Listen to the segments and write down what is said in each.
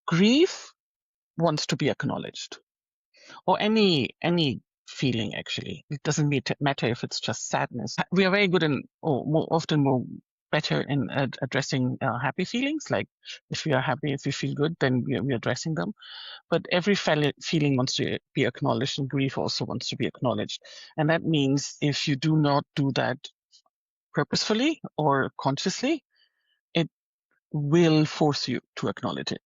grief wants to be acknowledged, or any feeling actually. It doesn't matter if it's just sadness. We are very good or more often more better in addressing happy feelings. Like if we are happy, if we feel good, then we're addressing them. But every feeling wants to be acknowledged, and grief also wants to be acknowledged. And that means if you do not do that purposefully or consciously, it will force you to acknowledge it.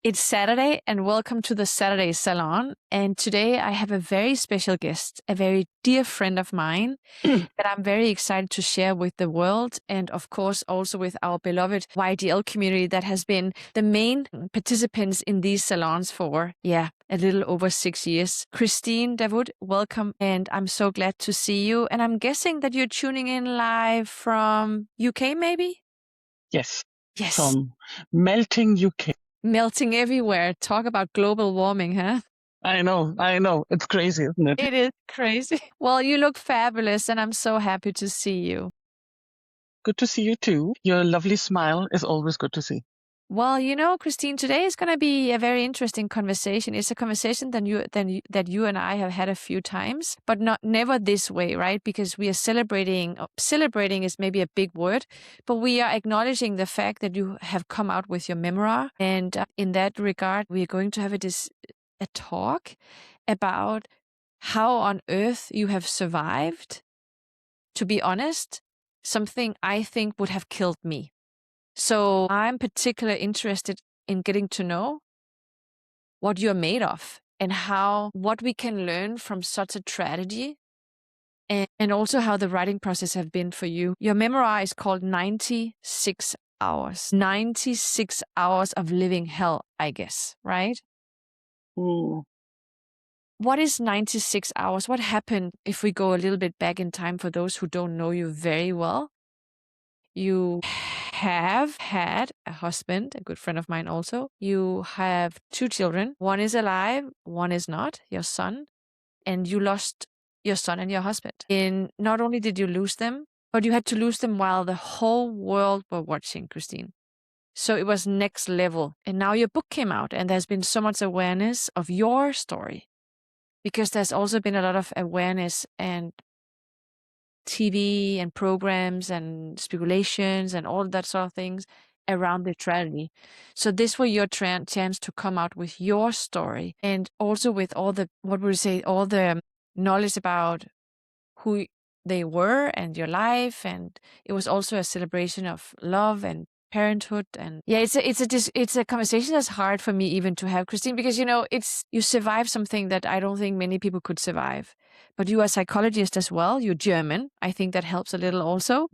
It's Saturday and welcome to the Saturday Salon. And today I have a very special guest, a very dear friend of mine that I'm very excited to share with the world. And of course, also with our beloved YDL community that has been the main participants in these salons for, a little over 6 years. Christine Dawood, welcome. And I'm so glad to see you. And I'm guessing that you're tuning in live from UK, maybe? Yes. Yes. From melting UK. Melting everywhere. Talk about global warming, huh? I know. It's crazy, isn't it? It is crazy. Well, you look fabulous, and I'm so happy to see you. Good to see you too. Your lovely smile is always good to see. Well, Christine, today is going to be a very interesting conversation. It's a conversation that you and I have had a few times, but never this way, right? Because we are celebrating. Celebrating is maybe a big word, but we are acknowledging the fact that you have come out with your memoir, and in that regard, we are going to have a talk about how on earth you have survived. To be honest, something I think would have killed me. So I'm particularly interested in getting to know what you're made of and what we can learn from such a tragedy, and also how the writing process have been for you. Your memoir is called 96 Hours. 96 hours of living hell, I guess, right? Mm. What is 96 hours? What happened if we go a little bit back in time for those who don't know you very well? You have had a husband, a good friend of mine also. You have 2 children. One is alive, one is not, your son. And you lost your son and your husband. And not only did you lose them, but you had to lose them while the whole world were watching, Christine. So it was next level. And now your book came out, and there's been so much awareness of your story, because there's also been a lot of awareness and TV and programs and speculations and all that sort of things around the tragedy. So this was your chance to come out with your story, and also with all the, all the knowledge about who they were and your life. And it was also a celebration of love and parenthood. And it's a conversation that's hard for me even to have, Christine, because you survived something that I don't think many people could survive. But you are a psychologist as well. You're German. I think that helps a little also.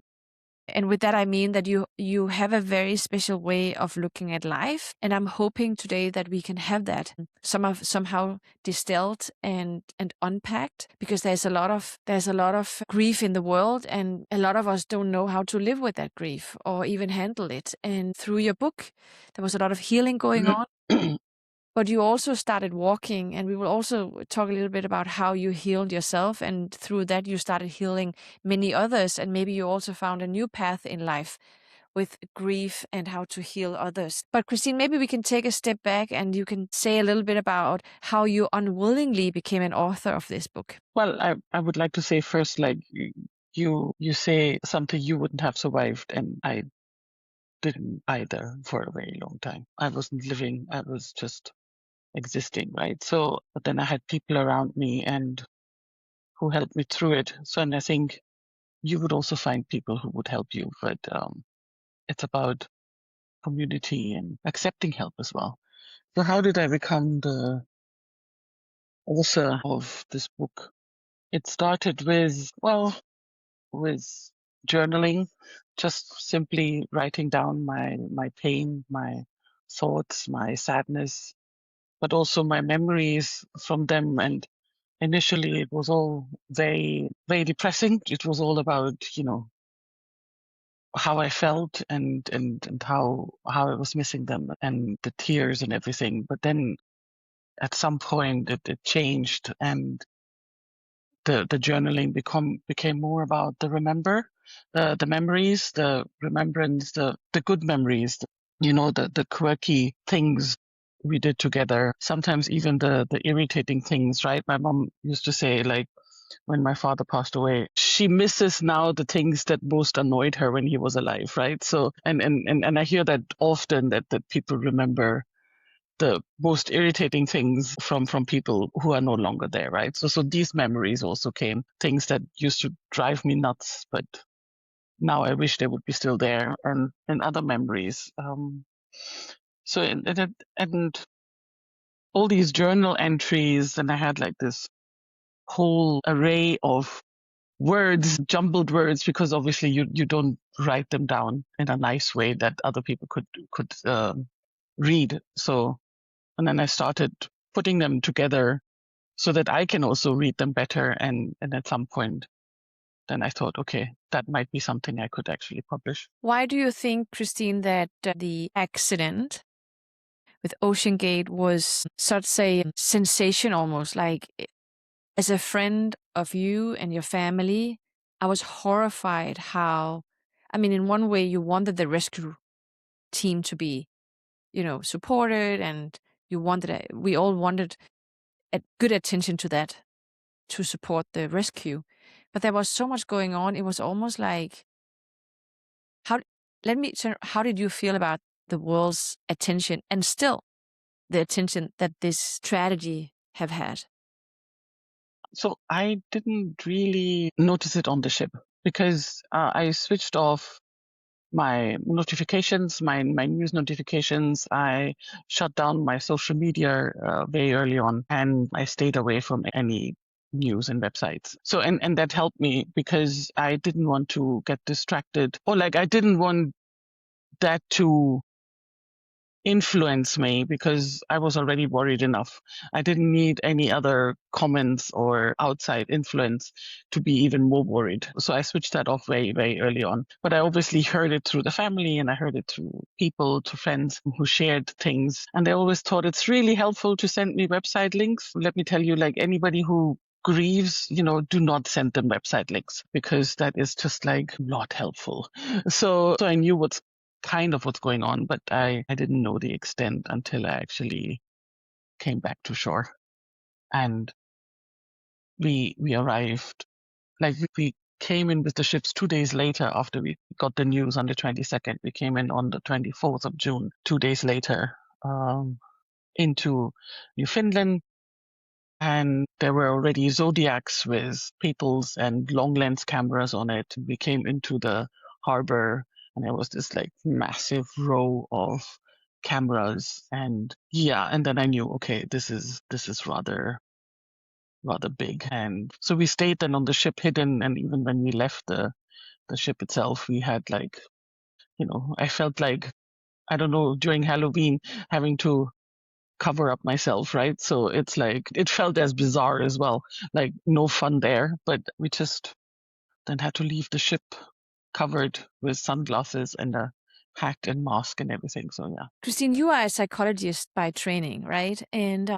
And with that, I mean that you have a very special way of looking at life. And I'm hoping today that we can have that somehow distilled and unpacked, because there's a lot of grief in the world, and a lot of us don't know how to live with that grief or even handle it. And through your book, there was a lot of healing going on. But you also started walking, and we will also talk a little bit about how you healed yourself. And through that, you started healing many others. And maybe you also found a new path in life with grief and how to heal others. But Christine, maybe we can take a step back and you can say a little bit about how you unwillingly became an author of this book. Well, I would like to say first, like you say something you wouldn't have survived, and I didn't either for a very long time. I wasn't living, I was just existing, right? So, but then I had people around me and who helped me through it. So, and I think you would also find people who would help you, but it's about community and accepting help as well. So how did I become the author of this book? It started with journaling, just simply writing down my pain, my thoughts, my sadness, but also my memories from them. And initially it was all very, very depressing. It was all about, how I felt and how I was missing them and the tears and everything. But then at some point it changed, and the journaling became more about the memories, the remembrance, the good memories, the quirky things we did together, sometimes even the irritating things, right? My mom used to say, like, when my father passed away, she misses now the things that most annoyed her when he was alive, right? So, and I hear that often, that people remember the most irritating things from people who are no longer there, right? So these memories also came, things that used to drive me nuts, but now I wish they would be still there, and other memories. So and all these journal entries, and I had like this whole array of words, jumbled words, because obviously you don't write them down in a nice way that other people could read. So, and then I started putting them together so that I can also read them better. And at some point, then I thought, okay, that might be something I could actually publish. Why do you think, Christine, that the accident with Ocean Gate was such a sensation almost? Like, as a friend of you and your family, I was horrified how, I mean, in one way, you wanted the rescue team to be, supported, and we all wanted a good attention to that to support the rescue. But there was so much going on. It was almost like, how, how did you feel about the world's attention and still the attention that this strategy have had? So I didn't really notice it on the ship because I switched off my notifications, my news notifications. I shut down my social media very early on, and I stayed away from any news and websites. So and that helped me because I didn't want to get distracted, or like I didn't want that to influence me because I was already worried enough. I didn't need any other comments or outside influence to be even more worried. So I switched that off very, very early on. But I obviously heard it through the family, and I heard it through people, to friends who shared things. And they always thought it's really helpful to send me website links. Let me tell you, like, anybody who grieves, do not send them website links, because that is just like not helpful. So I knew what's going on, but I didn't know the extent until I actually came back to shore. And we arrived, like, we came in with the ships 2 days later after we got the news on the 22nd. We came in on the 24th of June, 2 days later, into Newfoundland. And there were already Zodiacs with peoples and long lens cameras on it. We came into the harbor, and there was this like massive row of cameras, and yeah, and then I knew, okay, this is rather big. And so we stayed then on the ship hidden, and even when we left the ship itself, we had like, I felt like, I don't know, during Halloween, having to cover up myself, right? So it's like, it felt as bizarre as well, like no fun there. But we just then had to leave the ship covered with sunglasses and a hat and mask and everything. So yeah. Christine, you are a psychologist by training, right? And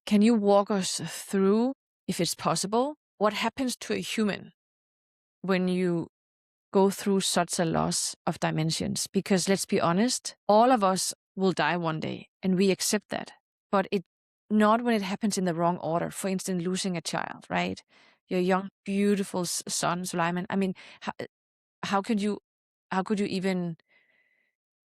can you walk us through, if it's possible, what happens to a human when you go through such a loss of dimensions? Because let's be honest, all of us will die one day, and we accept that. But it not when it happens in the wrong order. For instance, losing a child, right? Your young, beautiful son, Soulaima. I mean, how could you even,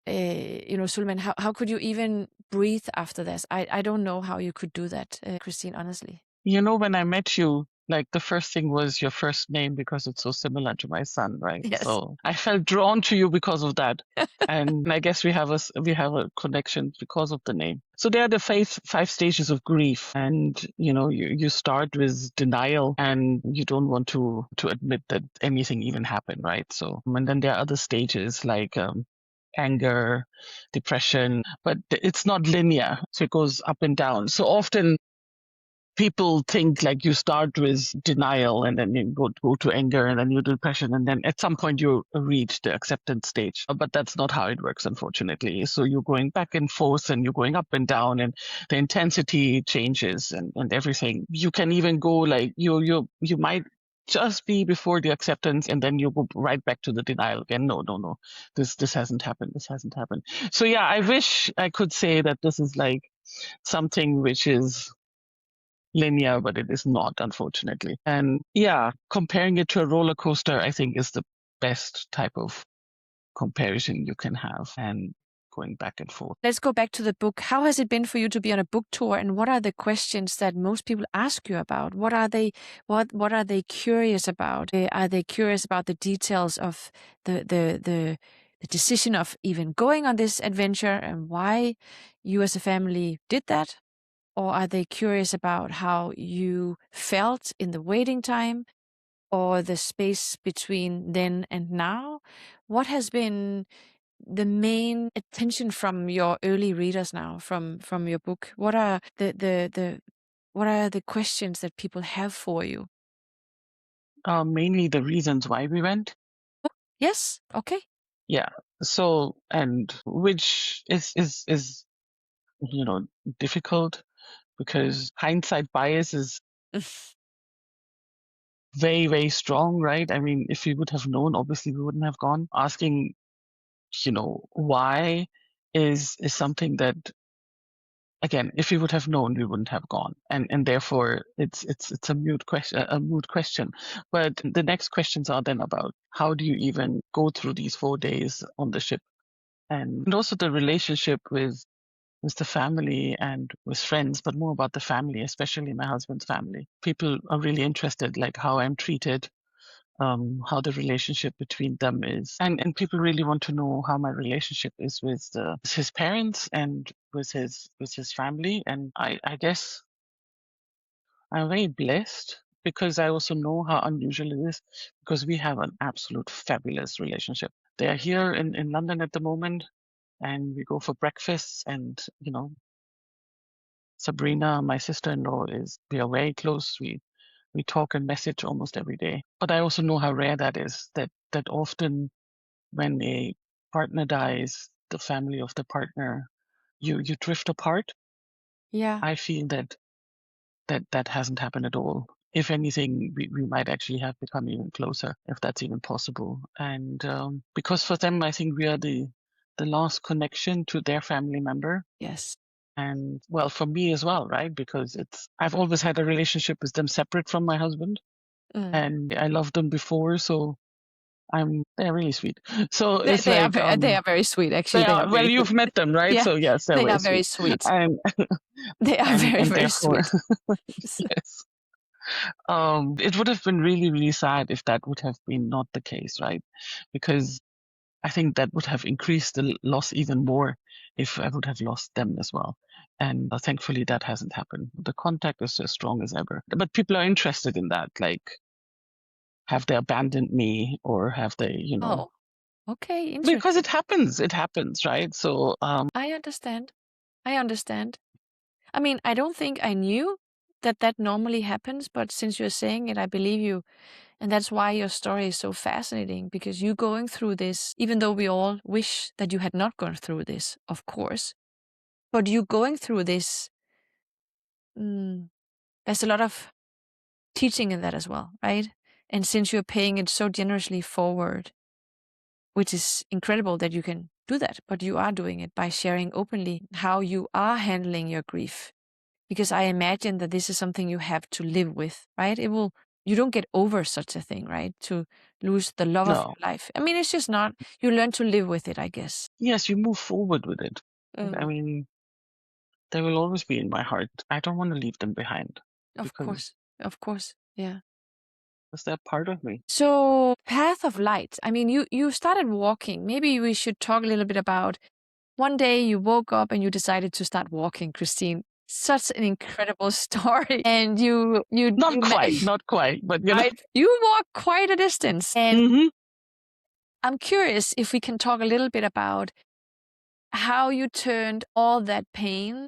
Suleiman, how could you even breathe after this? I don't know how you could do that, Christine, honestly. When I met you, like, the first thing was your first name, because it's so similar to my son, right? Yes. So I felt drawn to you because of that. And I guess we have a connection because of the name. So there are the five stages of grief, and you start with denial, and you don't want to admit that anything even happened, right? So, and then there are other stages like anger, depression, but it's not linear, so it goes up and down. So often people think like you start with denial, and then you go to anger, and then you do depression, and then at some point you reach the acceptance stage. But that's not how it works, unfortunately. So you're going back and forth, and you're going up and down, and the intensity changes, and everything. You can even go like you might just be before the acceptance, and then you go right back to the denial again. No, no, no, this hasn't happened. This hasn't happened. So yeah, I wish I could say that this is like something which is linear, but it is not, unfortunately. And yeah, comparing it to a roller coaster, I think, is the best type of comparison you can have, and going back and forth. Let's go back to the book. How has it been for you to be on a book tour, and what are the questions that most people ask you about? What are they curious about? Are they curious about the details of the decision of even going on this adventure and why you as a family did that? Or are they curious about how you felt in the waiting time or the space between then and now? What has been the main attention from your early readers now, from your book? What are the questions that people have for you? Mainly the reasons why we went. Yes. Okay. Yeah. So, and which is difficult, because hindsight bias is very, very strong, right? I mean, if we would have known, obviously we wouldn't have gone. Asking, why is something that, again, if we would have known, we wouldn't have gone, and therefore it's a moot question. But the next questions are then about how do you even go through these 4 days on the ship, and also the relationship with the family and with friends, but more about the family, especially my husband's family. People are really interested, like how I'm treated, how the relationship between them is, and people really want to know how my relationship is with his parents and with his family. And I guess I'm very blessed, because I also know how unusual it is, because we have an absolute fabulous relationship. They are here in London at the moment, and we go for breakfasts, and Sabrina, my sister-in-law, we are very close. We talk and message almost every day. But I also know how rare that is. That often when a partner dies, the family of the partner, you drift apart. Yeah. I feel that hasn't happened at all. If anything, we might actually have become even closer, if that's even possible. And because for them, I think we are the last connection to their family member. Yes. And well, for me as well, right? Because I've always had a relationship with them separate from my husband, Mm. and I loved them before, so they're really sweet. So They, it's they are like very, they are very sweet. Actually, they they are are, well, very you've sweet. met them, right? Yeah, So yes, they're they very are very sweet. sweet. And They are and very, and very therefore, sweet. yes. It would have been really, really sad if that would have been not the case, right? Because I think that would have increased the loss even more if I would have lost them as well. And thankfully, that hasn't happened. The contact is as strong as ever. But people are interested in that. Like, have they abandoned me, or have they, Oh, okay, because interesting. it happens. It happens, right? So, I understand. I understand. I mean, I don't think I knew that that normally happens, but since you're saying it, I believe you. And that's why your story is so fascinating, because you going through this, even though we all wish that you had not gone through this, of course, but you going through this, there's a lot of teaching in that as well, right? And since you're paying it so generously forward, which is incredible that you can do that, but you are doing it by sharing openly how you are handling your grief. Because I imagine that this is something you have to live with, right? You don't get over such a thing, right? To lose the love of no. your life. I mean, it's just not, you learn to live with it, I guess. Yes, you move forward with it. I Mm, mean, they will always be in my heart. I don't want to leave them behind, of because course. Of course. Yeah. they're part of me. So, path of light. I mean, you started walking. Maybe we should talk a little bit about one day you woke up and you decided to start walking, Christine. Such an incredible story. And Not quite, not quite, but right, you walk quite a distance. And hmm I'm curious if we can talk a little bit about how you turned all that pain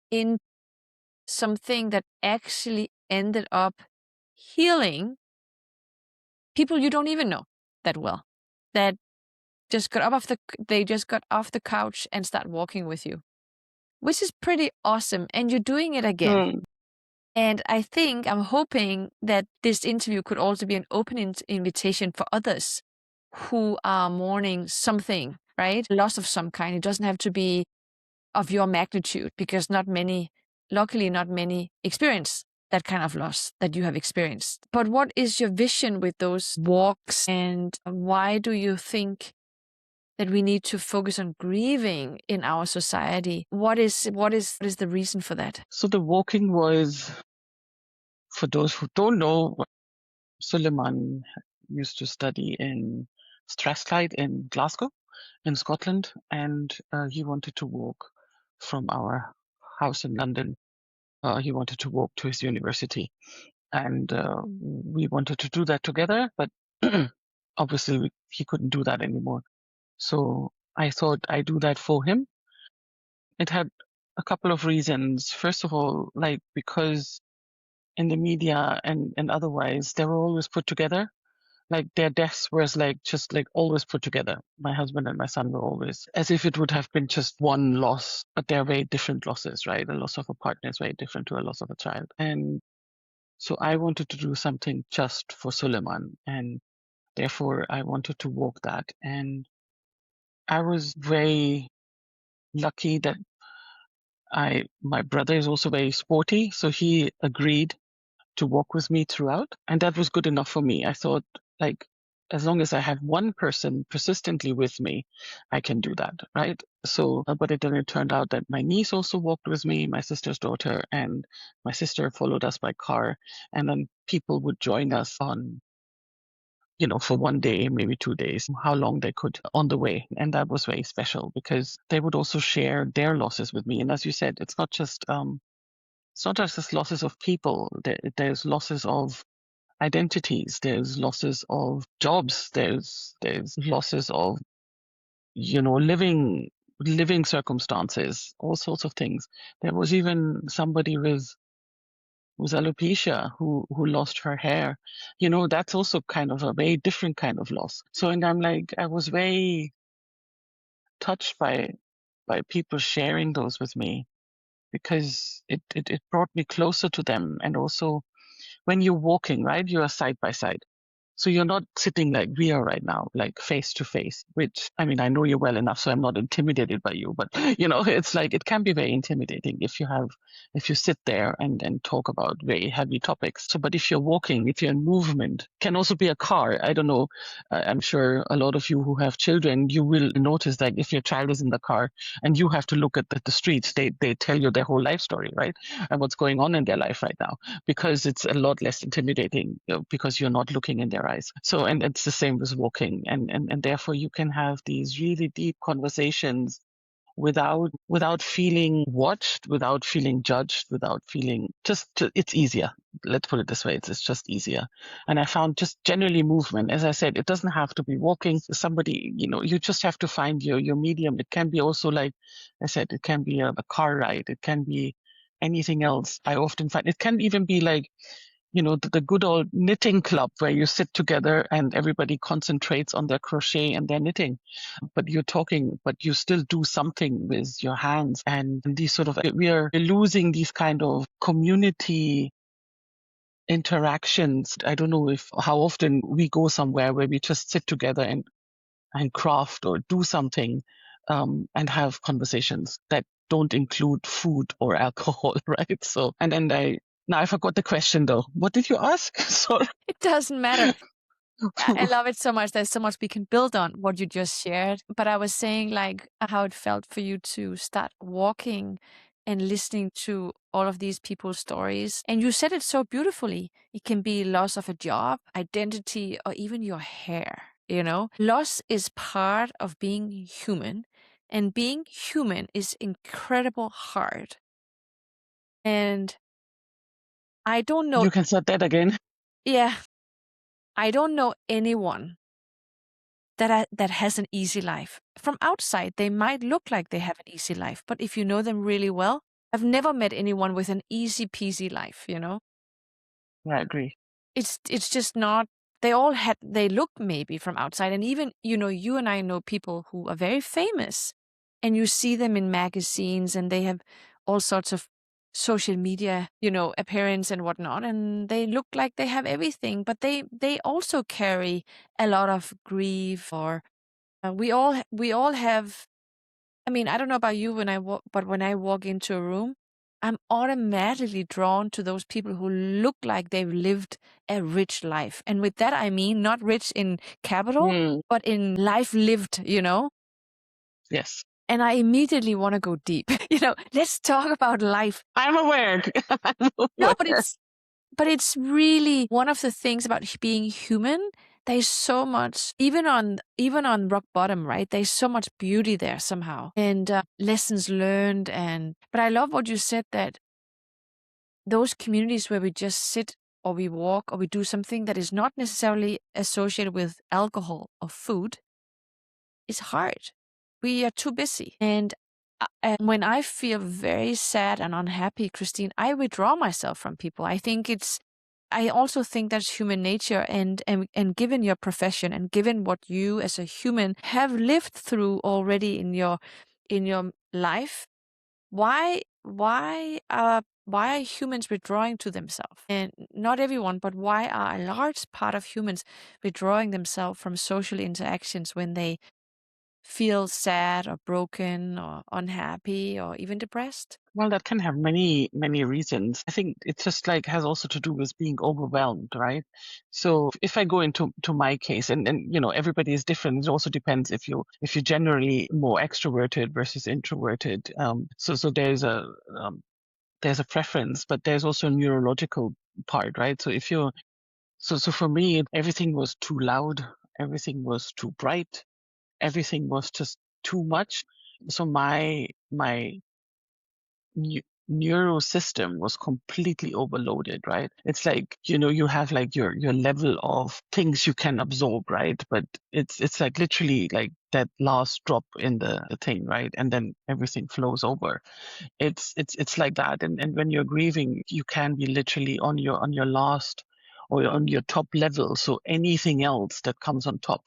in something that actually ended up healing people you don't even know that well, that just they just got off the couch and start walking with you, which is pretty awesome. And you're doing it again. And I'm hoping that this interview could also be an open invitation for others who are mourning something, right? Loss of some kind. It doesn't have to be of your magnitude, because luckily not many experience that kind of loss that you have experienced. But what is your vision with those walks, and why do you think that we need to focus on grieving in our society? What is the reason for that? So the walking was, for those who don't know, Suleiman used to study in Strathclyde in Glasgow, in Scotland, and he wanted to walk from our house in London. He wanted to walk to his university, and we wanted to do that together, but obviously he couldn't do that anymore. So I thought I'd do that for him. It had a couple of reasons. First of all, like, because in the media and otherwise, they were always put together. Like, their deaths was like just like always put together. My husband and my son were always as if it would have been just one loss, but they're very different losses, right? The loss of a partner is very different to a loss of a child. And so I wanted to do something just for Suleiman, and therefore I wanted to walk that. And I was very lucky that my brother is also very sporty, so he agreed to walk with me throughout, and that was good enough for me. I thought, like, as long as I have one person persistently with me, I can do that, right? So, but then it turned out that my niece also walked with me, my sister's daughter, and my sister followed us by car, and then people would join us on, for one day, maybe 2 days, how long they could on the way. And that was very special because they would also share their losses with me. And as you said, it's not just this losses of people. There's losses of identities. There's losses of jobs. There's losses of living circumstances, all sorts of things. There was even somebody with alopecia who lost her hair. That's also kind of a very different kind of loss. So, and I was very touched by people sharing those with me because it brought me closer to them. And also, when you're walking, right, you are side by side. So you're not sitting like we are right now, like face to face, which, I mean, I know you well enough, so I'm not intimidated by you, but it's like, it can be very intimidating if you sit there and talk about very heavy topics. So, but if you're walking, if you're in movement, can also be a car. I don't know. I'm sure a lot of you who have children, you will notice that if your child is in the car and you have to look at the streets, they tell you their whole life story, right? And what's going on in their life right now, because it's a lot less intimidating, because you're not looking in their eyes. So, and it's the same with walking, and therefore you can have these really deep conversations without feeling watched, without feeling judged, without feeling it's easier. Let's put it this way. It's just easier. And I found just generally movement, as I said, it doesn't have to be walking. Somebody, you just have to find your medium. It can be also, like I said, it can be a car ride. It can be anything else. I often find it can even be like, the good old knitting club where you sit together and everybody concentrates on their crochet and their knitting. But you're talking, but you still do something with your hands. And these sort of, we are losing these kind of community interactions. I don't know how often we go somewhere where we just sit together and craft or do something, and have conversations that don't include food or alcohol, right? So, and then now I forgot the question though. What did you ask? Sorry. It doesn't matter. I love it so much. There's so much we can build on what you just shared. But I was saying, like, how it felt for you to start walking and listening to all of these people's stories. And you said it so beautifully. It can be loss of a job, identity, or even your hair. Loss is part of being human, and being human is incredible hard. And I don't know. You can say that again. Yeah. I don't know anyone that has an easy life. From outside, they might look like they have an easy life, but if you know them really well, I've never met anyone with an easy peasy life, I agree. It's just not. They look maybe from outside, and even, you and I know people who are very famous, and you see them in magazines and they have all sorts of social media, appearance and whatnot, and they look like they have everything, but they also carry a lot of grief. Or we all have. I mean, I don't know about you but when I walk into a room, I'm automatically drawn to those people who look like they've lived a rich life. And with that, I mean not rich in capital, Mm, but in life lived. yes, And I immediately want to go deep. Let's talk about life. I'm aware. I'm No, but aware. it's really one of the things about being human. There's so much, even on rock bottom, right? There's so much beauty there somehow, and lessons learned. But I love what you said, that those communities where we just sit or we walk or we do something that is not necessarily associated with alcohol or food is hard. We are too busy. And when I feel very sad and unhappy, Christine, I withdraw myself from people. I also think that's human nature, and given your profession and given what you as a human have lived through already in your life, why are humans withdrawing to themselves? And not everyone, but why are a large part of humans withdrawing themselves from social interactions when they feel sad or broken or unhappy or even depressed? Well, that can have many, many reasons. I think it just like has also to do with being overwhelmed, right? So if I go into my case, and everybody is different. It also depends if you're generally more extroverted versus introverted. So there's a preference, but there's also a neurological part, right? So if you're so for me, everything was too loud, everything was too bright, everything was just too much. So my neuro system was completely overloaded, right? It's like, you have like your level of things you can absorb, right? But it's like literally like that last drop in the thing, right? And then everything flows over. It's like that. And when you're grieving, you can be literally on your last or on your top level. So anything else that comes on top,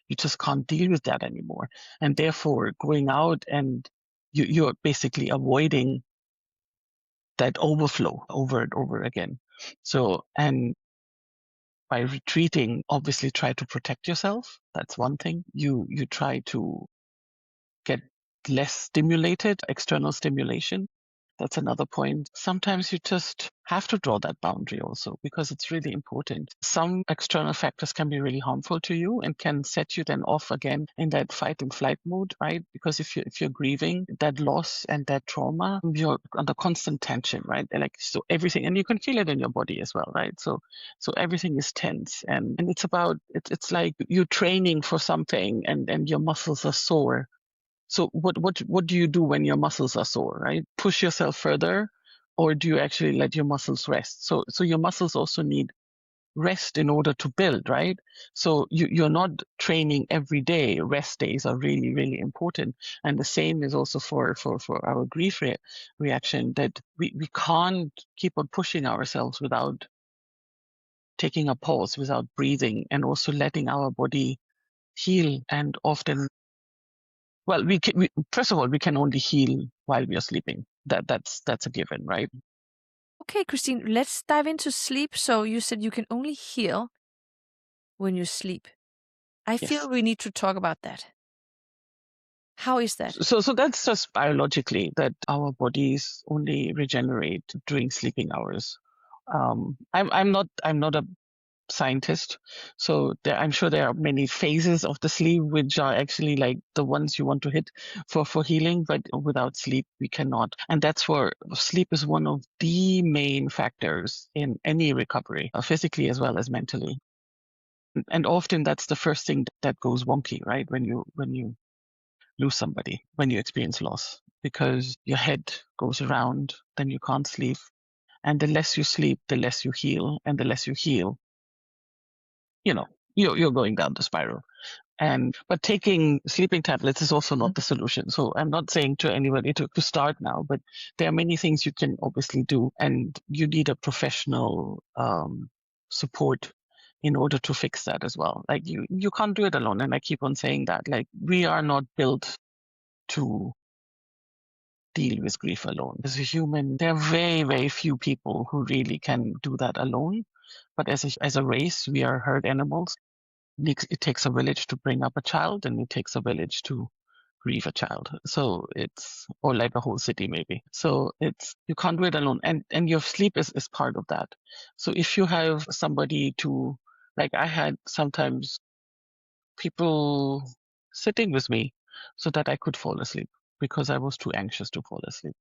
you just can't deal with that anymore. And therefore going out and you're basically avoiding that overflow over and over again. So, and by retreating, obviously try to protect yourself. That's one thing. You try to get less stimulated, external stimulation. That's another point. Sometimes you just have to draw that boundary also because it's really important. Some external factors can be really harmful to you and can set you then off again in that fight and flight mode, right? Because if you're grieving that loss and that trauma, you're under constant tension, right? And like so everything, and you can feel it in your body as well, right? So everything is tense, and it's like you're training for something and your muscles are sore. So what do you do when your muscles are sore, right? Push yourself further, or do you actually let your muscles rest? So your muscles also need rest in order to build, right? So you're not training every day. Rest days are really, really important. And the same is also for our grief reaction, that we can't keep on pushing ourselves without taking a pause, without breathing, and also letting our body heal. And often, well, first of all, we can only heal while we are sleeping. That's a given, right? Okay, Christine, let's dive into sleep. So you said you can only heal when you sleep. I feel Yes. we need to talk about that. How is that? So that's just biologically that our bodies only regenerate during sleeping hours. I'm not a scientist, so I'm sure there are many phases of the sleep which are actually like the ones you want to hit for healing, but without sleep we cannot. And that's where sleep is one of the main factors in any recovery, physically as well as mentally. And often that's the first thing that goes wonky, right? When you lose somebody, when you experience loss, because your head goes around, then you can't sleep. And the less you sleep, the less you heal. And the less you heal, you know, you're going down the spiral. But taking sleeping tablets is also not the solution. So I'm not saying to anybody to start now, but there are many things you can obviously do, and you need a professional support in order to fix that as well. Like you can't do it alone. And I keep on saying that, like, we are not built to deal with grief alone. As a human, there are very, very few people who really can do that alone. But as a race, we are herd animals. It takes a village to bring up a child, and it takes a village to grieve a child. So it's, or like a whole city maybe. So it's, you can't do it alone. And your sleep is part of that. So if you have somebody to, like I had sometimes people sitting with me so that I could fall asleep because I was too anxious to fall asleep.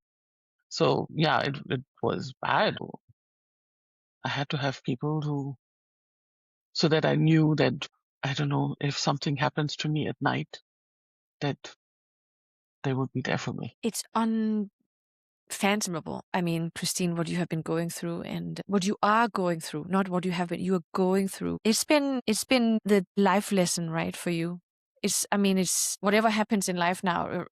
So yeah, it was bad. I had to have people who, so that I knew that, I don't know, if something happens to me at night, that they would be there for me. It's unfathomable. I mean, Christine, what you have been going through and what you are going through, not what you have been, you are going through. It's been the life lesson, right, for you. It's whatever happens in life now,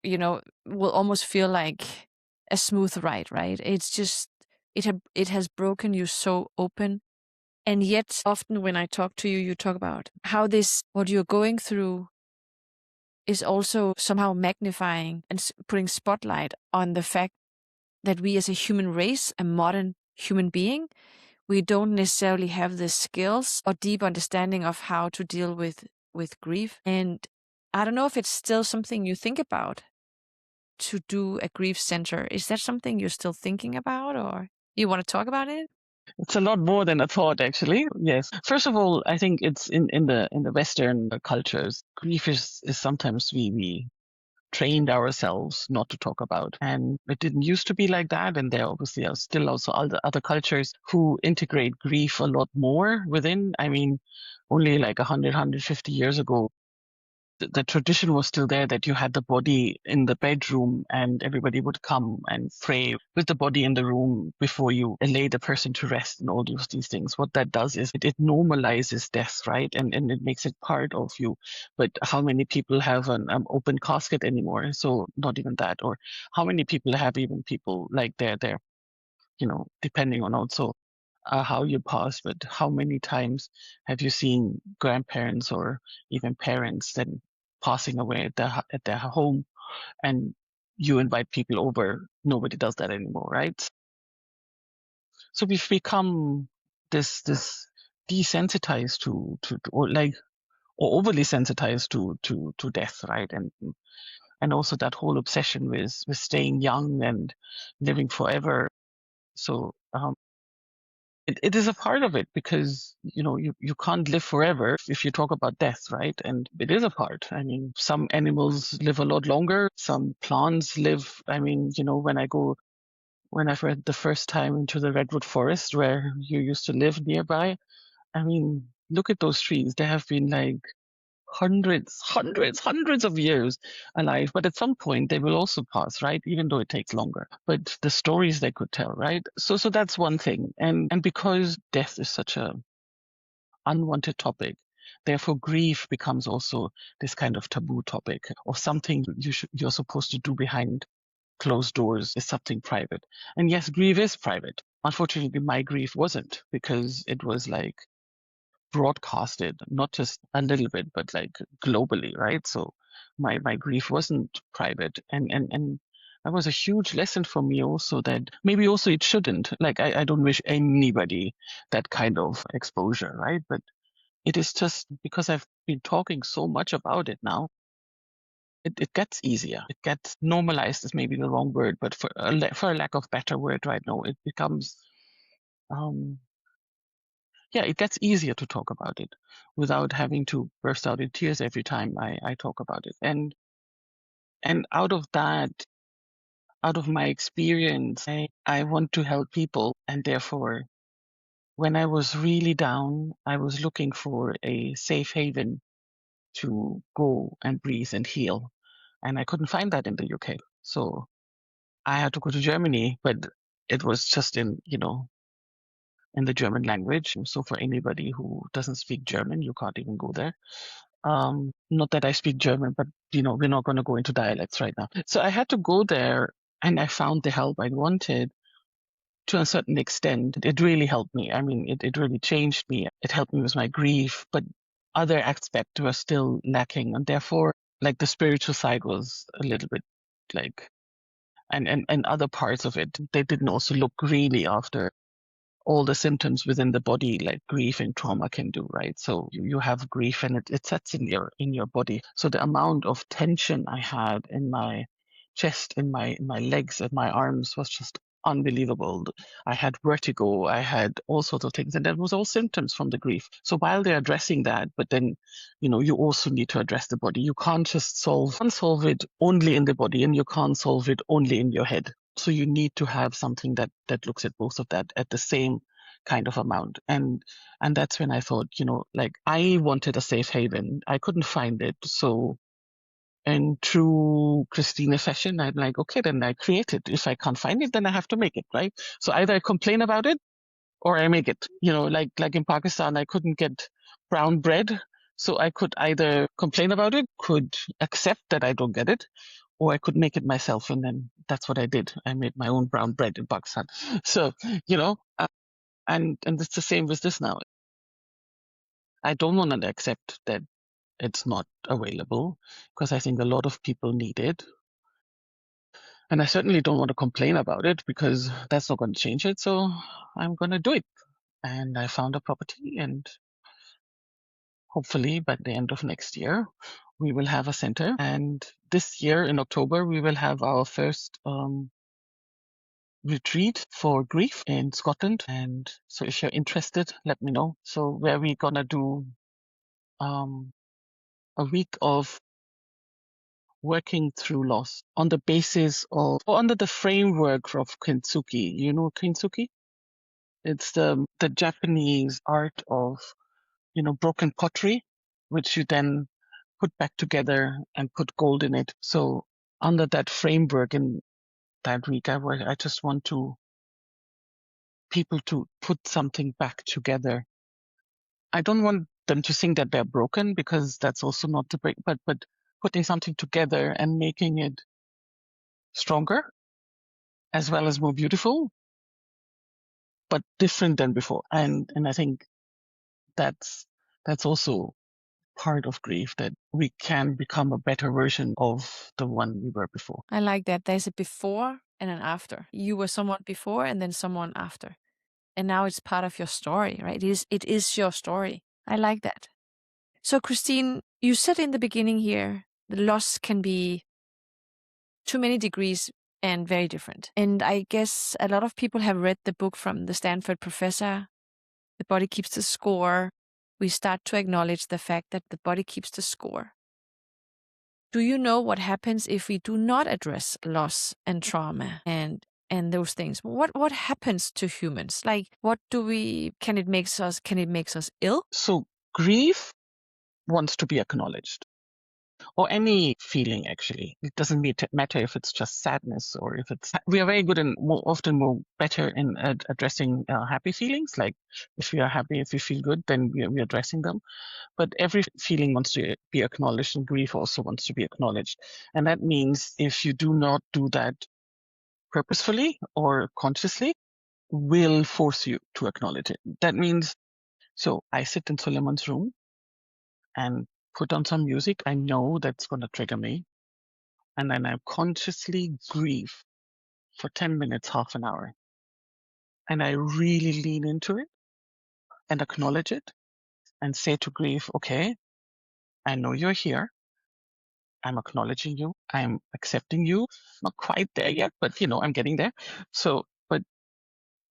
will almost feel like a smooth ride, right? It's just, it has broken you so open. And yet often when I talk to you, you talk about how what you're going through is also somehow magnifying and putting spotlight on the fact that we as a human race, a modern human being, we don't necessarily have the skills or deep understanding of how to deal with grief. And I don't know if it's still something you think about to do a grief center. Is that something you're still thinking about, or you want to talk about it? It's a lot more than I thought, actually. Yes. First of all, I think it's in the Western cultures, grief is sometimes we trained ourselves not to talk about. And it didn't used to be like that. And there obviously are still also other cultures who integrate grief a lot more within. I mean, only like 150 years ago, the tradition was still there that you had the body in the bedroom and everybody would come and pray with the body in the room before you lay the person to rest and all these things. What that does is it normalizes death, right? And it makes it part of you. But how many people have an open casket anymore? So not even that. Or how many people have even people like they're depending on also how you pass, but how many times have you seen grandparents or even parents then passing away at their home, and you invite people over? Nobody does that anymore, right? So we've become this desensitized or like, or overly sensitized to death, right? And also that whole obsession with staying young and living forever. So it is a part of it because you can't live forever if you talk about death, right? And it is a part. I mean, some animals live a lot longer, some plants live. I mean, when I've read the first time into the redwood forest where you used to live nearby, I mean, look at those trees. They have been like hundreds of years alive, but at some point they will also pass, right? Even though it takes longer. But the stories they could tell, right? So that's one thing. And because death is such a unwanted topic, therefore grief becomes also this kind of taboo topic, or something you're supposed to do behind closed doors, is something private. And yes, grief is private. Unfortunately, my grief wasn't, because it was like broadcasted, not just a little bit, but like globally, right? So my grief wasn't private, and that was a huge lesson for me also, that maybe also it shouldn't. Like I don't wish anybody that kind of exposure, right? But it is just because I've been talking so much about it now, it gets easier. It gets normalized is maybe the wrong word, but for a lack of better word right now, it becomes um yeah, it gets easier to talk about it without having to burst out in tears every time I talk about it. And out of that, out of my experience, I want to help people. And therefore, when I was really down, I was looking for a safe haven to go and breathe and heal. And I couldn't find that in the UK. So I had to go to Germany, but it was just in the German language. So for anybody who doesn't speak German, you can't even go there. Not that I speak German, but we're not going to go into dialects right now. So I had to go there, and I found the help I wanted to a certain extent. It really helped me. I mean, it really changed me. It helped me with my grief, but other aspects were still lacking. And therefore, like, the spiritual side was a little bit like and other parts of it. They didn't also look really after all the symptoms within the body, like grief and trauma can do, right? So you have grief and it sets in your body. So the amount of tension I had in my chest, in my legs, and my arms was just unbelievable. I had vertigo, I had all sorts of things, and that was all symptoms from the grief. So while they're addressing that, but then, you also need to address the body. You can't just solve it only in the body, and you can't solve it only in your head. So you need to have something that looks at both of that at the same kind of amount. And that's when I thought, like I wanted a safe haven. I couldn't find it. So in true Christina fashion, I'm like, okay, then I create it. If I can't find it, then I have to make it, right? So either I complain about it or I make it. Like in Pakistan, I couldn't get brown bread. So I could either complain about it, could accept that I don't get it, or I could make it myself. And then that's what I did. I made my own brown bread in Pakistan. So, and it's the same with this now. I don't want to accept that it's not available because I think a lot of people need it. And I certainly don't want to complain about it because that's not going to change it. So I'm going to do it. And I found a property, and hopefully by the end of next year, we will have a center. And this year in October, we will have our first retreat for grief in Scotland. And so if you're interested, let me know. So where we're going to do a week of working through loss on the basis of, or under the framework of kintsugi. You know kintsugi? It's the Japanese art of, broken pottery, which you then put back together and put gold in it. So under that framework in that week, I just want people to put something back together. I don't want them to think that they're broken because that's also not to break, but putting something together and making it stronger as well as more beautiful, but different than before. And I think that's also part of grief, that we can become a better version of the one we were before. I like that. There's a before and an after. You were someone before and then someone after. And now it's part of your story, right? It is your story. I like that. So Christine, you said in the beginning here, the loss can be to many degrees and very different. And I guess a lot of people have read the book from the Stanford professor, The Body Keeps the Score. We start to acknowledge the fact that the body keeps the score. Do you know what happens if we do not address loss and trauma and those things? What happens to humans? Like, can it make us ill? So grief wants to be acknowledged, or any feeling, actually. It doesn't matter if it's just sadness or if it's, we are very good and more better in addressing happy feelings. Like if we are happy, if we feel good, then we're addressing them. But every feeling wants to be acknowledged, and grief also wants to be acknowledged. And that means if you do not do that purposefully or consciously, will force you to acknowledge it. That means, so I sit in Suleiman's room and put on some music I know that's going to trigger me. And then I consciously grieve for 10 minutes, half an hour. And I really lean into it and acknowledge it and say to grief, okay, I know you're here. I'm acknowledging you. I'm accepting you. Not quite there yet, but I'm getting there. So, but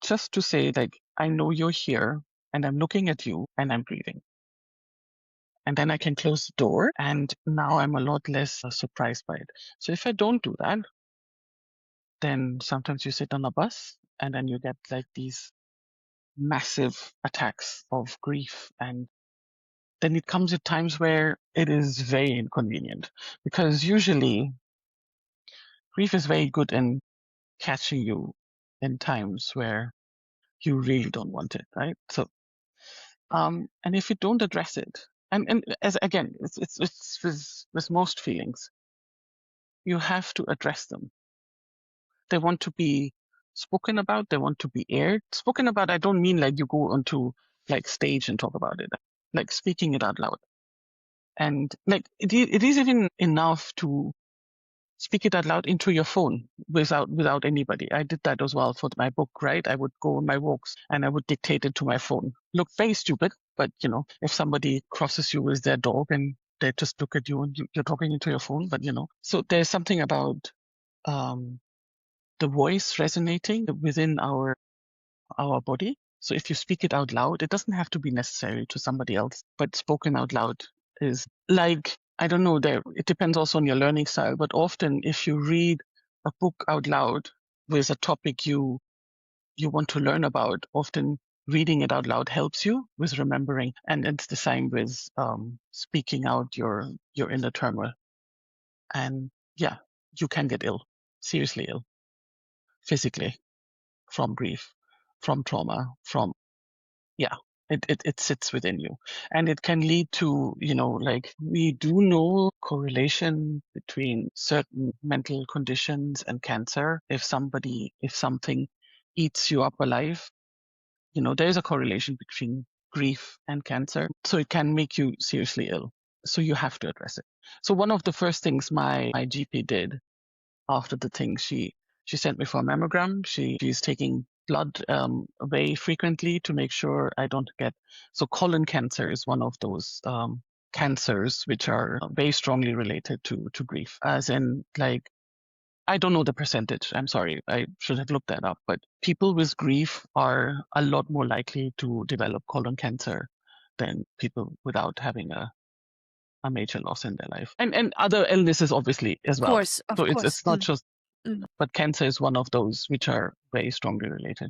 just to say, like, I know you're here and I'm looking at you and I'm breathing. And then I can close the door, and now I'm a lot less surprised by it. So if I don't do that, then sometimes you sit on a bus and then you get like these massive attacks of grief. And then it comes at times where it is very inconvenient, because usually grief is very good in catching you in times where you really don't want it, right? So, and if you don't address it, and as again, it's with most feelings, you have to address them. They want to be spoken about. They want to be aired. Spoken about, I don't mean like you go onto like stage and talk about it, like speaking it out loud. And like it is even enough to speak it out loud into your phone without anybody. I did that as well for my book, right? I would go on my walks and I would dictate it to my phone. Look very stupid, but if somebody crosses you with their dog and they just look at you and you're talking into your phone, but so there's something about the voice resonating within our body. So if you speak it out loud, it doesn't have to be necessary to somebody else, but spoken out loud is like, I don't know, it depends also on your learning style, but often if you read a book out loud with a topic you want to learn about, often reading it out loud helps you with remembering. And it's the same with speaking out your inner turmoil. And yeah, you can get ill, seriously ill, physically, from grief, from trauma, from it sits within you, and it can lead to like, we do know correlation between certain mental conditions and cancer. If something eats you up alive, there's a correlation between grief and cancer, so it can make you seriously ill, so you have to address it. So one of the first things my GP did after the thing, she sent me for a mammogram. She's taking blood very frequently to make sure I don't get. So colon cancer is one of those cancers which are very strongly related to grief. As in, like, I don't know the percentage. I'm sorry, I should have looked that up. But people with grief are a lot more likely to develop colon cancer than people without having a major loss in their life, and other illnesses obviously as well. So Of course. it's not just, but cancer is one of those which are very strongly related.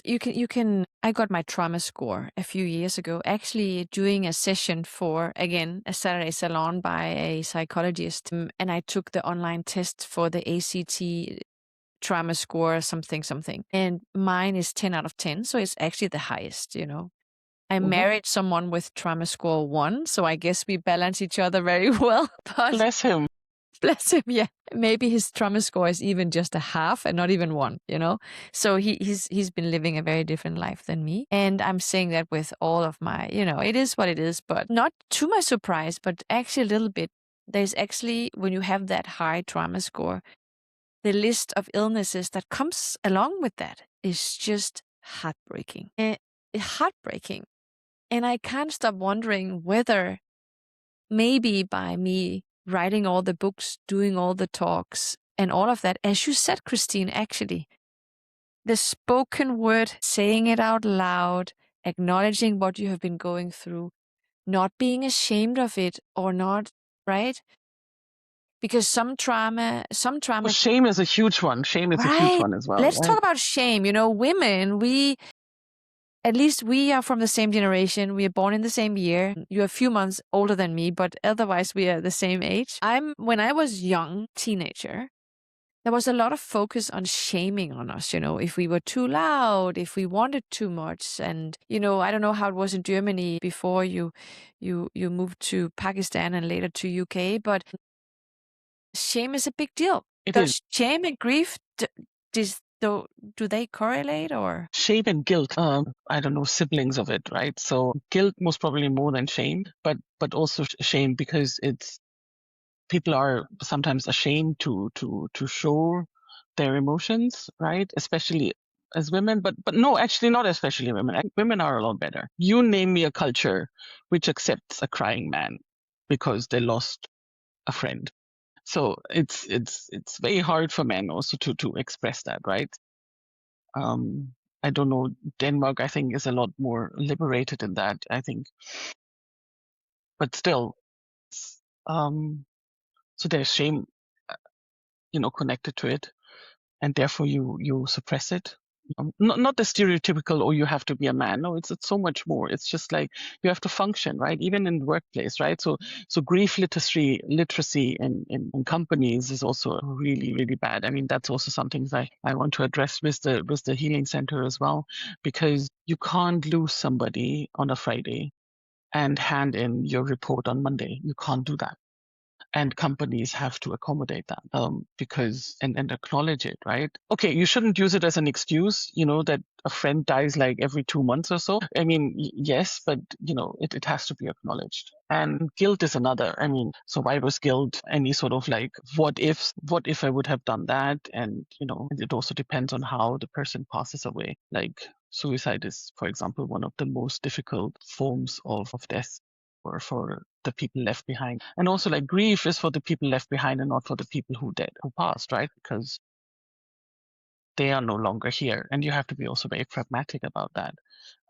You can. I got my trauma score a few years ago, actually doing a session for, again, a Saturday Salon by a psychologist, and I took the online test for the ACT trauma score something, and mine is 10 out of 10, so it's actually the highest. I married someone with trauma score 1, so I guess we balance each other very well. But Bless him. bless him, yeah. Maybe his trauma score is even just a half and not even 1, So he's been living a very different life than me. And I'm saying that with all of my, it is what it is, but not to my surprise, but actually a little bit. There's actually, when you have that high trauma score, the list of illnesses that comes along with that is just heartbreaking. Heartbreaking. And I can't stop wondering whether maybe by me writing all the books, doing all the talks, and all of that, as you said, Christine, actually, the spoken word, saying it out loud, acknowledging what you have been going through, not being ashamed of it or not, right? Because some trauma. Well, shame is a huge one. Shame is a huge one as well. Let's talk about shame. Women, at least we are from the same generation. We are born in the same year. You're a few months older than me, but otherwise we are the same age. When I was young, teenager, there was a lot of focus on shaming on us, if we were too loud, if we wanted too much. And, I don't know how it was in Germany before you moved to Pakistan and later to UK, but shame is a big deal. Does shame and grief, do they correlate, or? Shame and guilt, I don't know, siblings of it, right? So guilt most probably more than shame, but also shame, because people are sometimes ashamed to show their emotions, right? Especially as women, but no, actually not especially women. Women are a lot better. You name me a culture which accepts a crying man because they lost a friend. So it's very hard for men also to express that, right? I don't know. Denmark, I think, is a lot more liberated in that, I think. But still, so there's shame, connected to it, and therefore you suppress it. Not the stereotypical, or you have to be a man. No, it's so much more. It's just like you have to function, right? Even in the workplace, right? So grief literacy in companies is also really, really bad. I mean, that's also something that I want to address with the healing center as well, because you can't lose somebody on a Friday and hand in your report on Monday. You can't do that. And companies have to accommodate that because and acknowledge it, right? Okay, you shouldn't use it as an excuse, that a friend dies like every 2 months or so. I mean, yes, but it has to be acknowledged. And guilt is another. I mean, survivor's guilt, any sort of like what if I would have done that? And it also depends on how the person passes away. Like suicide is, for example, one of the most difficult forms of death for the people left behind. And also like grief is for the people left behind and not for the people who passed, right? Because they are no longer here. And you have to be also very pragmatic about that.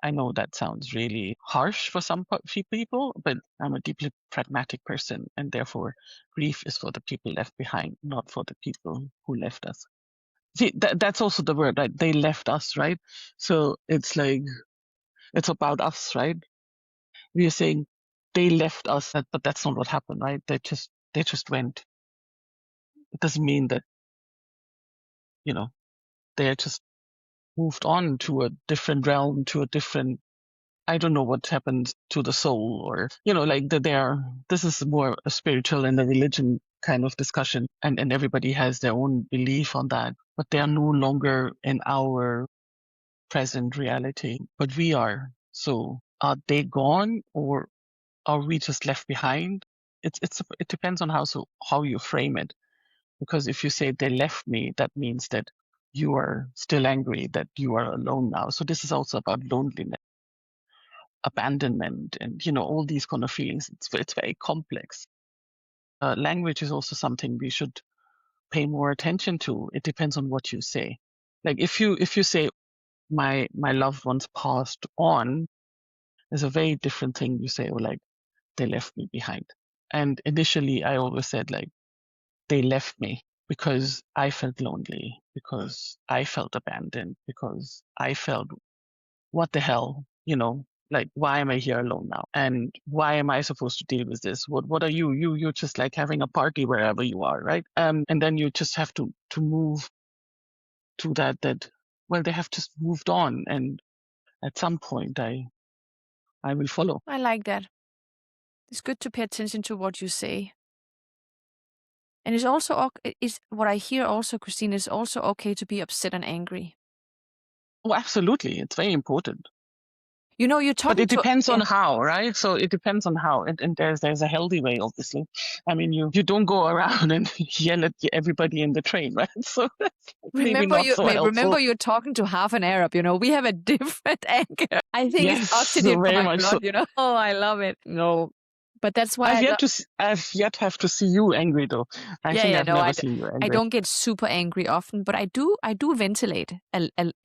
I know that sounds really harsh for some few people, but I'm a deeply pragmatic person, and therefore grief is for the people left behind, not for the people who left us. See, that's also the word, right? They left us, right? So it's like, it's about us, right? We are saying they left us, but that's not what happened, right? They just went. It doesn't mean that, they just moved on to a different realm, to a different, I don't know what happened to the soul, or, like this is more a spiritual and a religion kind of discussion, and everybody has their own belief on that, but they are no longer in our present reality, but we are. So are they gone, or are we just left behind? It depends on how you frame it. Because if you say they left me, that means that you are still angry, that you are alone now. So this is also about loneliness, abandonment, and all these kind of feelings. It's very complex. Language is also something we should pay more attention to. It depends on what you say. Like if you say my loved ones passed on, is a very different thing. You say, oh, like they left me behind. And initially, I always said like they left me because I felt lonely, because I felt abandoned, because I felt, what the hell, like, why am I here alone now? And why am I supposed to deal with this? What are you? You're just like having a party wherever you are, right? And then you just have to move to that, well, they have just moved on. And at some point I will follow. I like that. It's good to pay attention to what you say. And it's also is what I hear also, Christine, is also okay to be upset and angry. Oh, absolutely. It's very important. You're But talking it to depends on how, right? So it depends on how, and there's a healthy way, obviously. I mean, you don't go around and yell at everybody in the train, right? So that's maybe not so remember helpful. you're talking to half an Arab. We have a different anger. I think it's Yes, oxygen so for very my much so. blood. Oh, I love it. No, but that's why I've yet have to see you angry though. I think I've no, never seen you I angry. don't get super angry often, but I do ventilate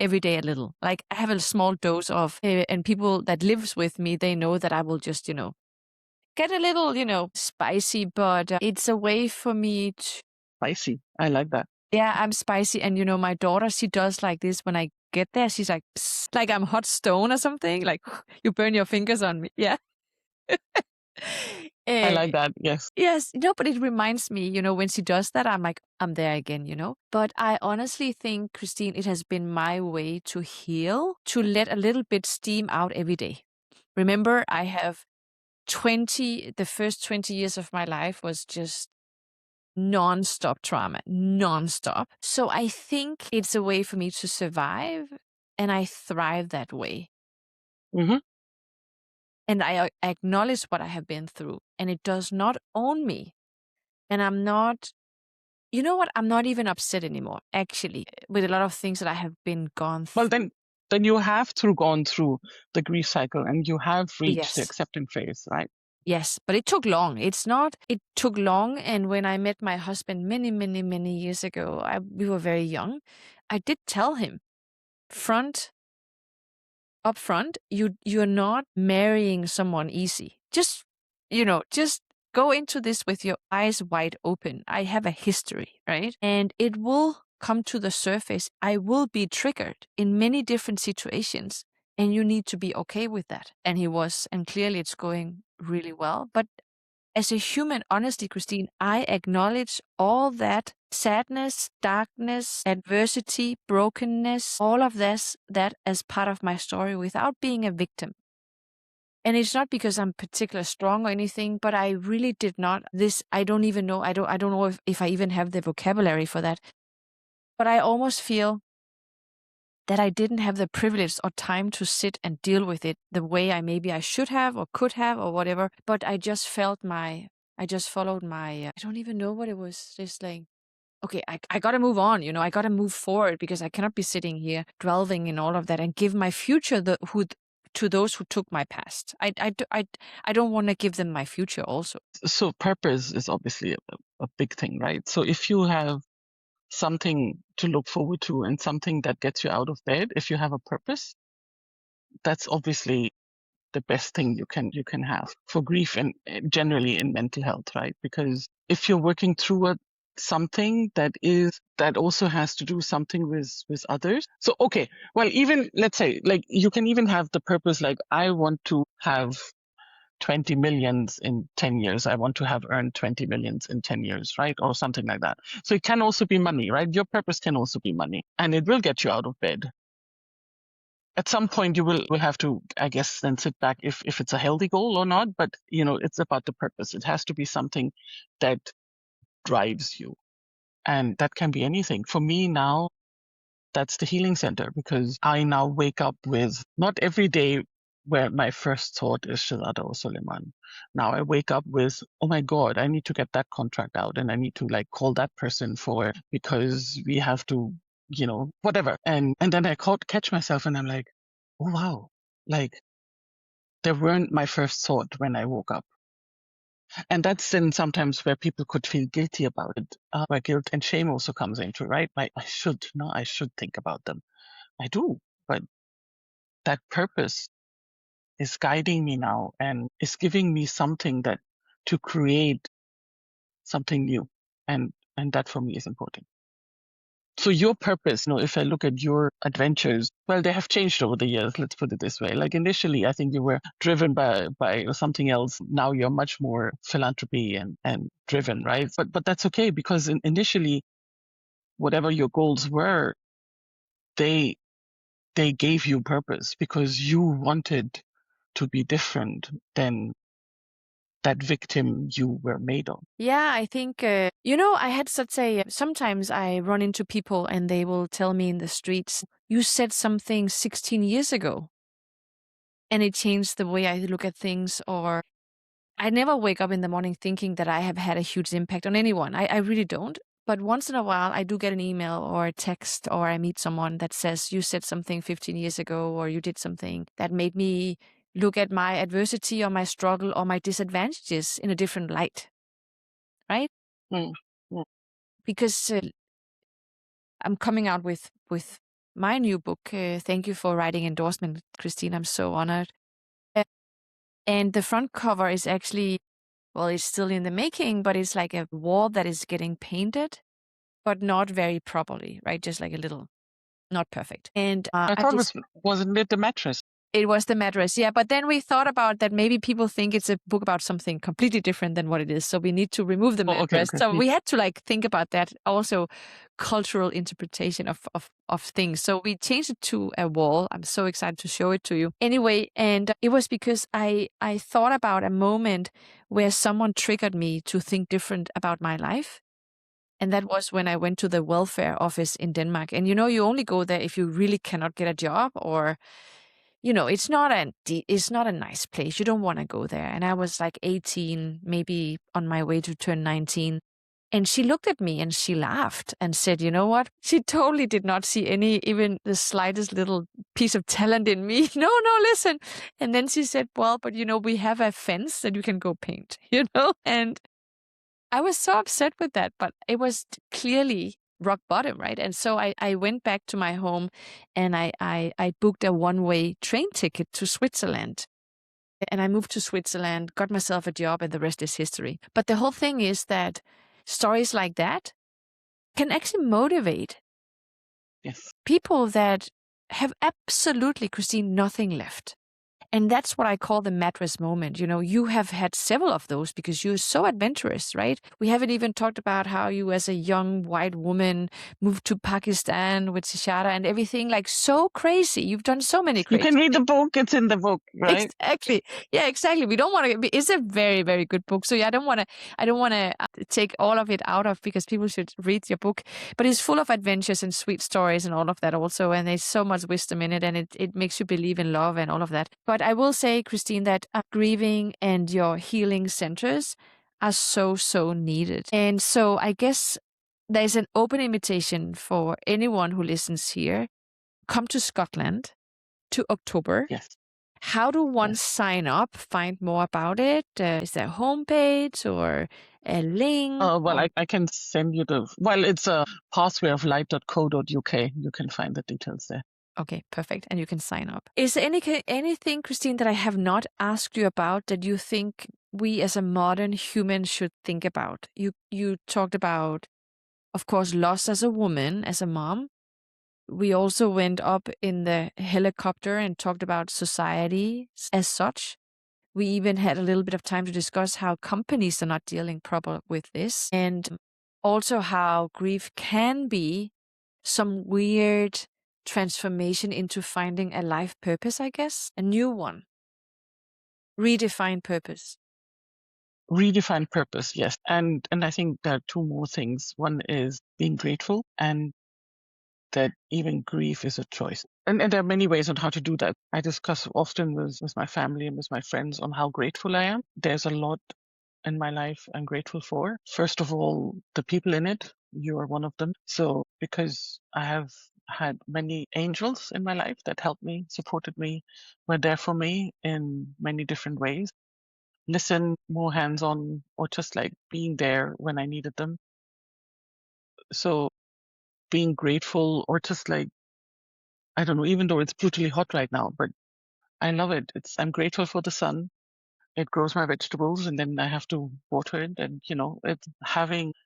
every day a little. Like I have a small dose of, and people that lives with me, they know that I will just, get a little, spicy, but it's a way for me to, Spicy. I like that. yeah, I'm spicy. And, my daughter, she does like this when I get there. She's like, "Psst," like I'm hot stone or something. Like you burn your fingers on me. Yeah. I Eh, like that. Yes. Yes, but it reminds me, when she does that, I'm like, I'm there again. But I honestly think, Christine, it has been my way to heal, to let a little bit steam out every day. Remember, I have the first 20 years of my life was just non-stop trauma, non-stop. So I think it's a way for me to survive, and I thrive that way. Hmm. And I acknowledge what I have been through, and it does not own me. And I'm not, you know what? I'm not even upset anymore, actually, with a lot of things that I have been gone Well, through. then you have gone through the grief cycle, and you have reached the Yes. acceptance phase, right? Yes, but it took long. It took long. And when I met my husband many, many, many years ago, we were very young. I did tell him up front, you're not marrying someone easy. Just go into this with your eyes wide open. I have a history, right? And it will come to the surface. I will be triggered in many different situations, and you need to be okay with that. And he was, and clearly it's going really well. But as a human, honestly, Christine, I acknowledge all that sadness, darkness, adversity, brokenness, all of that as part of my story without being a victim. And it's not because I'm particularly strong or anything, but I really did not. I don't even know. I don't know if I even have the vocabulary for that. But I almost feel that I didn't have the privilege or time to sit and deal with it the way I should have or could have or whatever. But I just followed my, I don't even know what it was. Just like, okay, I got to move on, I got to move forward because I cannot be sitting here dwelling in all of that and give my future to those who took my past. I don't want to give them my future also. So purpose is obviously a big thing, right? So if you have something to look forward to and something that gets you out of bed, if you have a purpose, that's obviously the best thing you can have for grief and generally in mental health, right? Because if you're working through something that also has to do something with others. So okay, well, even let's say like you can even have the purpose like I want to have 20 millions in 10 years. I want to have earned 20 millions in 10 years, right? Or something like that. So it can also be money, right? Your purpose can also be money and it will get you out of bed. At some point you will have to, I guess, then sit back if it's a healthy goal or not. But, it's about the purpose. It has to be something that drives you. And that can be anything. For me now, that's the healing center because I now wake up with not every day where my first thought is Shazada or Suleiman. Now I wake up with, oh my God, I need to get that contract out and I need to like call that person for because we have to, whatever. And then I catch myself and I'm like, oh wow, like they weren't my first thought when I woke up. And that's then sometimes where people could feel guilty about it, where guilt and shame also comes into, right? Like I should think about them. I do, but that purpose is guiding me now and is giving me something that to create something new. And that for me is important. So your purpose, if I look at your adventures, well, they have changed over the years. Let's put it this way. Like initially, I think you were driven by something else. Now you're much more philanthropy and driven, right? But that's okay because initially, whatever your goals were, they gave you purpose because you wanted to be different than that victim you were made of. Yeah, I think, I had sometimes I run into people and they will tell me in the streets, you said something 16 years ago and it changed the way I look at things. Or I never wake up in the morning thinking that I have had a huge impact on anyone. I really don't. But once in a while, I do get an email or a text or I meet someone that says, you said something 15 years ago or you did something that made me look at my adversity or my struggle or my disadvantages in a different light. Right? Mm. Mm. Because I'm coming out with my new book. Thank you for writing endorsement, Christine. I'm so honored. And the front cover is actually, well, it's still in the making, but it's like a wall that is getting painted, but not very properly, right? Just like a little, not perfect. And I thought wasn't it the mattress? it was the mattress, yeah. But then we thought about that maybe people think it's a book about something completely different than what it is. So we need to remove the mattress. Okay. So we had to think about that also cultural interpretation of things. So we changed it to a wall. I'm so excited to show it to you. Anyway, and it was because I thought about a moment where someone triggered me to think different about my life. And that was when I went to the welfare office in Denmark. And you only go there if you really cannot get a job or it's not a nice place. You don't want to go there. And I was like 18, maybe on my way to turn 19. And she looked at me and she laughed and said, you know what? She totally did not see even the slightest little piece of talent in me. No, listen. And then she said, well, but we have a fence that you can go paint, And I was so upset with that, but it was clearly rock bottom, right? And so I went back to my home and I booked a one-way train ticket to Switzerland. And I moved to Switzerland, got myself a job, and the rest is history. But the whole thing is that stories like that can actually motivate Yes. people that have absolutely, Christine, nothing left. And that's what I call the mattress moment. You have had several of those because you're so adventurous, right? We haven't even talked about how you, as a young white woman, moved to Pakistan with Shishara and everything, like so crazy. You've done so many You crazy can read the things. book. It's in the book, right? Exactly. Yeah, exactly. We don't want to. It's a very, very good book. So yeah, I don't want to. Take all of it out of, because people should read your book. But it's full of adventures and sweet stories and all of that also. And there's so much wisdom in it, and it makes you believe in love and all of that. But I will say, Christine, that grieving and your healing centers are so needed. And so I guess there's an open invitation for anyone who listens here. Come to Scotland to October. Yes. How do one Yes. sign up, find more about it? Is there a homepage or a link? Well, I can send you it's a pathwayoflight.co.uk. You can find the details there. Okay, perfect. And you can sign up. Is there anything, Christine, that I have not asked you about that you think we as a modern human should think about? You talked about, of course, loss as a woman, as a mom. We also went up in the helicopter and talked about society as such. We even had a little bit of time to discuss how companies are not dealing proper with this, and also how grief can be some weird transformation into finding a life purpose, I guess. A new one. Redefine purpose. Redefine purpose, yes. And I think there are two more things. One is being grateful, and that even grief is a choice. And there are many ways on how to do that. I discuss often with my family and with my friends on how grateful I am. There's a lot in my life I'm grateful for. First of all, the people in it. You are one of them. So because I have had many angels in my life that helped me, supported me, were there for me in many different ways. Listen, more hands-on, or just like being there when I needed them. So being grateful, or just like, I don't know, even though it's brutally hot right now, but I love it. I'm grateful for the sun. It grows my vegetables, and then I have to water it. And, it's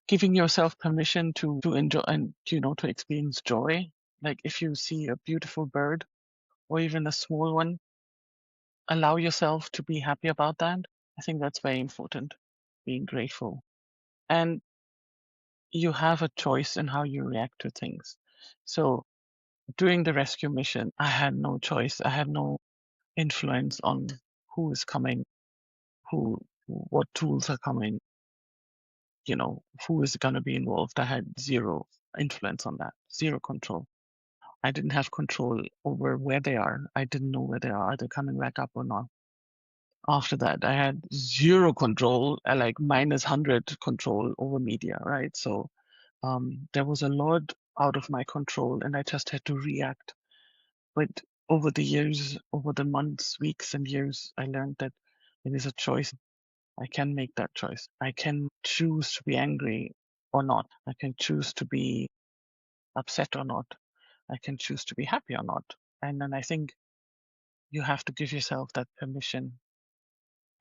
giving yourself permission to enjoy and, to experience joy. Like if you see a beautiful bird or even a small one, allow yourself to be happy about that. I think that's very important, being grateful. And you have a choice in how you react to things. So during the rescue mission, I had no choice. I had no influence on who is coming, what tools are coming, who is going to be involved. I had zero influence on that, zero control. I didn't have control over where they are. I didn't know where they are. They're coming back up or not. After that, I had zero control, like -100 control over media, right? So there was a lot out of my control, and I just had to react. But over the years, over the months, weeks, and years, I learned that it is a choice. I can make that choice. I can choose to be angry or not. I can choose to be upset or not. I can choose to be happy or not. And then I think you have to give yourself that permission,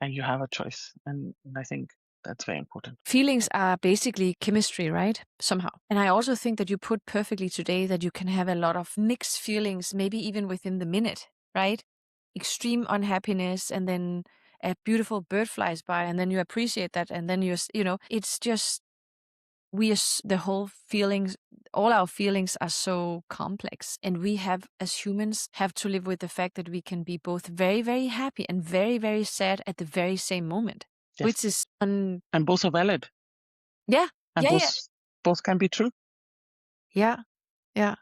and you have a choice. And I think that's very important. Feelings are basically chemistry, right? Somehow. And I also think that you put perfectly today that you can have a lot of mixed feelings, maybe even within the minute, right? Extreme unhappiness, and then a beautiful bird flies by, and then you appreciate that, and then it's just the whole feelings, all our feelings are so complex, and we have, as humans, have to live with the fact that we can be both very, very happy and very, very sad at the very same moment, Yes. which is And both are valid. Yeah. And Yeah. both can be true. Yeah. Yeah.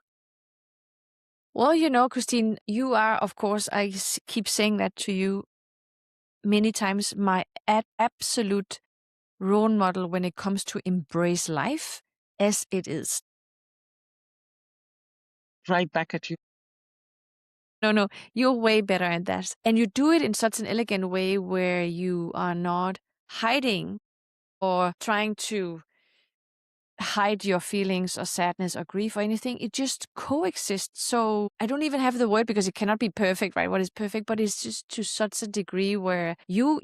Well, Christine, you are, of course, I keep saying that to you many times, my absolute role model when it comes to embrace life as it is. Right back at you. No, you're way better at that. And you do it in such an elegant way where you are not hiding or trying to hide your feelings or sadness or grief or anything. It just coexists. So I don't even have the word because it cannot be perfect, right? What is perfect, but it's just to such a degree where you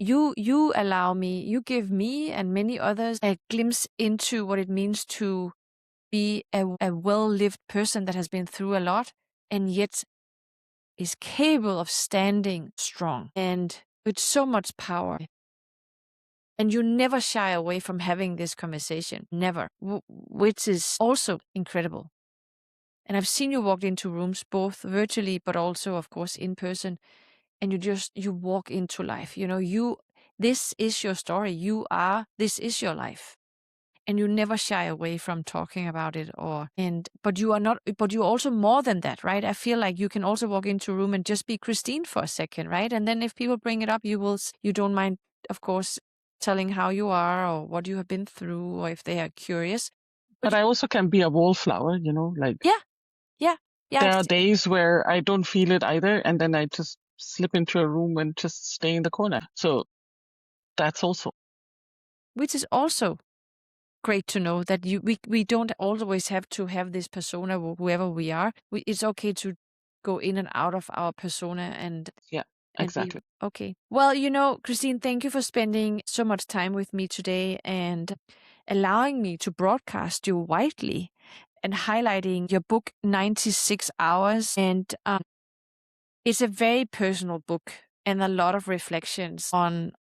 allow me, you give me and many others a glimpse into what it means to be a well-lived person that has been through a lot, and yet is capable of standing strong and with so much power. And you never shy away from having this conversation, never, which is also incredible. And I've seen you walk into rooms, both virtually, but also, of course, in person. And you walk into life. This is your story. This is your life. And you never shy away from talking about it but you're also more than that, right? I feel like you can also walk into a room and just be Christine for a second, right? And then if people bring it up, you don't mind, of course, telling how you are or what you have been through, or if they are curious. But I also can be a wallflower, like Yeah. there are days where I don't feel it either, and then I just slip into a room and just stay in the corner. So that's also. Which is also great to know that we don't always have to have this persona, whoever we are. It's okay to go in and out of our persona and Exactly. Okay. Well, Christine, thank you for spending so much time with me today and allowing me to broadcast you widely and highlighting your book, 96 Hours. And it's a very personal book and a lot of reflections on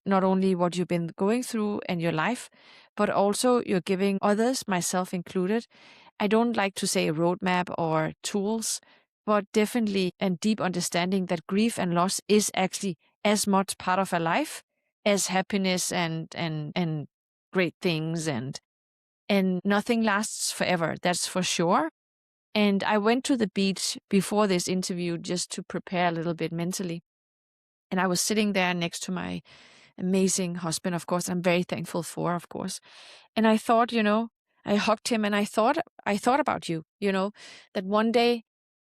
not only what you've been going through in your life, but also you're giving others, myself included. I don't like to say a roadmap or tools, but definitely a deep understanding that grief and loss is actually as much part of a life as happiness and great things and nothing lasts forever. That's for sure. And I went to the beach before this interview just to prepare a little bit mentally. And I was sitting there next to my amazing husband, of course, I'm very thankful for, of course. And I thought, I hugged him and I thought about you, that one day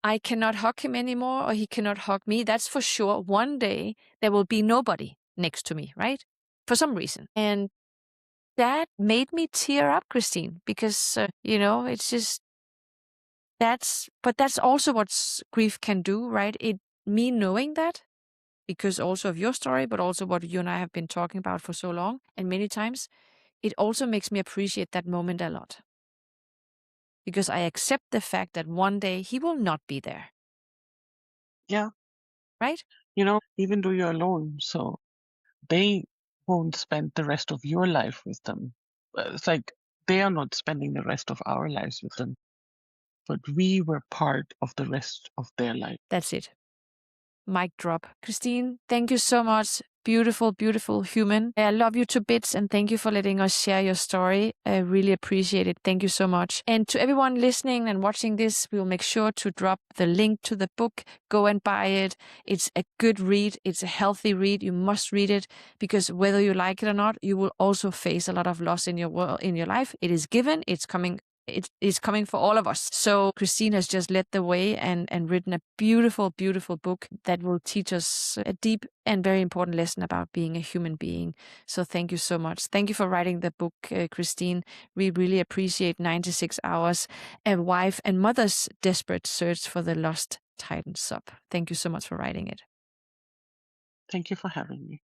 I cannot hug him anymore or he cannot hug me. That's for sure. One day there will be nobody next to me, right? For some reason. And that made me tear up, Christine, because, it's just, that's also what grief can do, right? Me knowing that, because also of your story, but also what you and I have been talking about for so long and many times, it also makes me appreciate that moment a lot. Because I accept the fact that one day he will not be there. Yeah. Right? Even though you're alone, so they won't spend the rest of your life with them. It's like they are not spending the rest of our lives with them, but we were part of the rest of their life. That's it. Mic drop. Christine, thank you so much. Beautiful, beautiful human. I love you to bits and thank you for letting us share your story. I really appreciate it. Thank you so much. And to everyone listening and watching this, we will make sure to drop the link to the book. Go and buy it. It's a good read. It's a healthy read. You must read it because whether you like it or not, you will also face a lot of loss in your world, in your life. It is given. It's coming. It is coming for all of us. So Christine has just led the way and written a beautiful, beautiful book that will teach us a deep and very important lesson about being a human being. So thank you so much. Thank you for writing the book, Christine. We really appreciate 96 Hours, a wife and mother's desperate search for the lost Titan sub. Thank you so much for writing it. Thank you for having me.